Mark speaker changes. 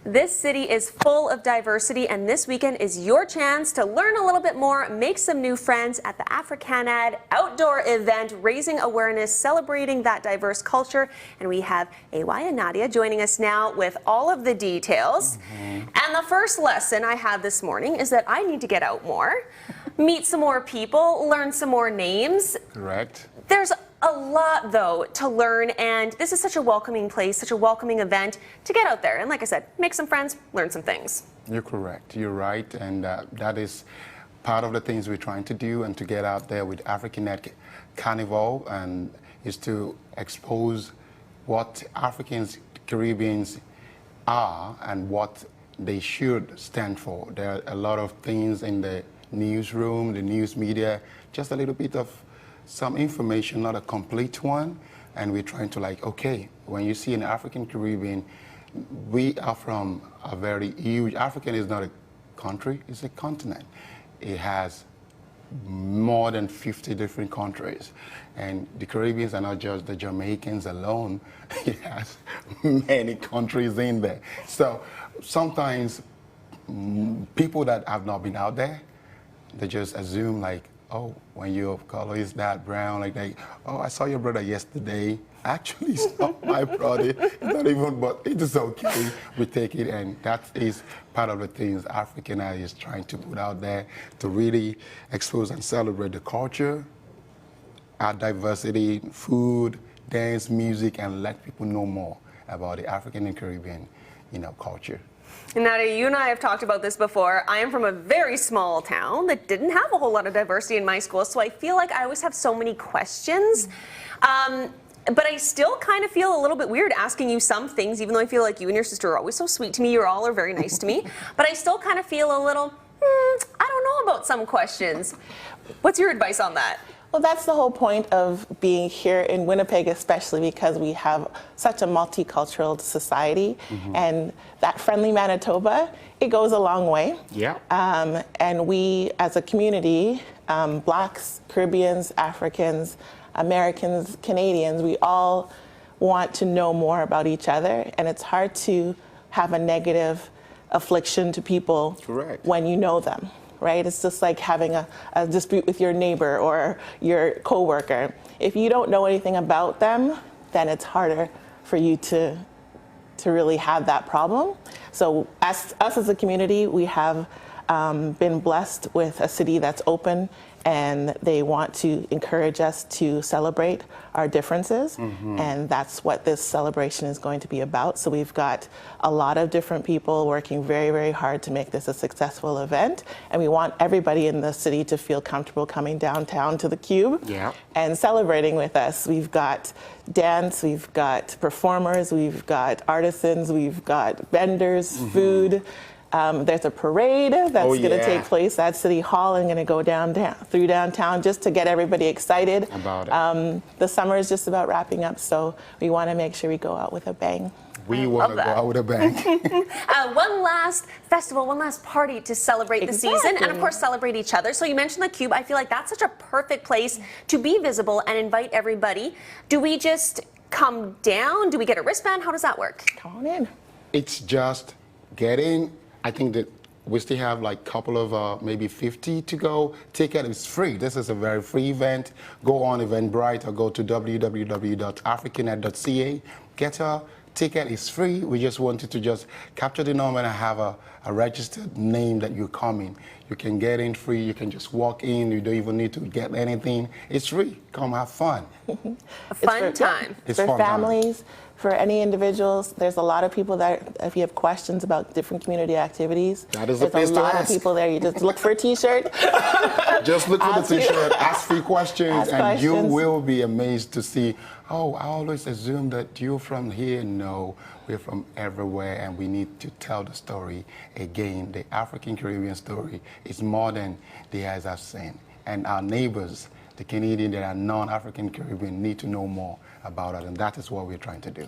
Speaker 1: This city is full of diversity, and this weekend is your chance to learn a little bit more, make some new friends at the Africanad outdoor event, raising awareness, celebrating that diverse culture. And we have AY and Nadia joining us now with all of the details. And the first lesson I have this morning is that I need to get out more, meet some more people, learn some more names.
Speaker 2: Correct.
Speaker 1: There's a lot, though, to learn, and this is such a welcoming place, such a welcoming event to get out there. And like I said, make some friends, learn some things.
Speaker 2: You're correct. You're right. And that is part of the things we're trying to do, and to get out there with Africanad Carnival, and is to expose what Africans, Caribbeans are and what they should stand for. There are a lot of things in the newsroom, the news media, just a little bit of some information, not a complete one, and we're trying to okay, when you see an African Caribbean, we are from a very huge, African is not a country, it's a continent. It has more than 50 different countries, and the Caribbeans are not just the Jamaicans alone, it has many countries in there. So sometimes people that have not been out there, they just assume oh, when your color is that brown, oh, I saw your brother yesterday. Actually, it's not my brother. It's not even, but it is okay. We take it, and that is part of the things Africanad is trying to put out there to really expose and celebrate the culture, our diversity, food, dance, music, and let people know more about the African and Caribbean, culture.
Speaker 1: Nadia, you and I have talked about this before. I am from a very small town that didn't have a whole lot of diversity in my school, so I feel like I always have so many questions. But I still kind of feel a little bit weird asking you some things, even though I feel like you and your sister are always so sweet to me. You all are very nice to me. But I still kind of feel a little, I don't know about some questions. What's your advice on that?
Speaker 3: Well, that's the whole point of being here in Winnipeg, especially because we have such a multicultural society, and that friendly Manitoba, it goes a long way.
Speaker 2: Yeah.
Speaker 3: And we, as a community, Blacks, Caribbeans, Africans, Americans, Canadians, we all want to know more about each other, and it's hard to have a negative affliction to people when you know them. Right? It's just like having a dispute with your neighbor or your coworker. If you don't know anything about them, then it's harder for you to really have that problem. So us as a community, we have been blessed with a city that's open, and they want to encourage us to celebrate our differences, and that's what this celebration is going to be about. So we've got a lot of different people working very, very hard to make this a successful event, and we want everybody in the city to feel comfortable coming downtown to the Cube and celebrating with us. We've got dance, we've got performers, we've got artisans, we've got vendors, food. There's a parade that's going to take place at City Hall and going to go through downtown just to get everybody excited
Speaker 2: about it.
Speaker 3: The summer is just about wrapping up, so we want to make sure we go out with a bang.
Speaker 2: We want to go out with a bang.
Speaker 1: One last festival, one last party to celebrate the season, and of course celebrate each other. So you mentioned the Cube. I feel like that's such a perfect place to be visible and invite everybody. Do we just come down? Do we get a wristband? How does that work?
Speaker 3: Come on in.
Speaker 2: It's just get in. I think that we still have a couple of maybe 50 to go. Ticket is free. This is a very free event. Go on Eventbrite or go to www.africanad.ca. Get a ticket. Is free. We just wanted to just capture the number and have a registered name that you're coming. You can get in free. You can just walk in. You don't even need to get anything. It's free. Come have fun.
Speaker 1: A fun time.
Speaker 3: It's for families. For any individuals, there's a lot of people that, if you have questions about different community activities,
Speaker 2: that is the place
Speaker 3: there's a
Speaker 2: to
Speaker 3: lot
Speaker 2: ask.
Speaker 3: of people there. You just look for a T-shirt.
Speaker 2: Just look for the T-shirt, ask free questions, and you will be amazed to see, oh, I always assume that you're from here. No, we're from everywhere, and we need to tell the story again. The African Caribbean story is more than the eyes have seen. And our neighbors, the Canadian that are non-African Caribbean, need to know more about it, and that is what we're trying to do.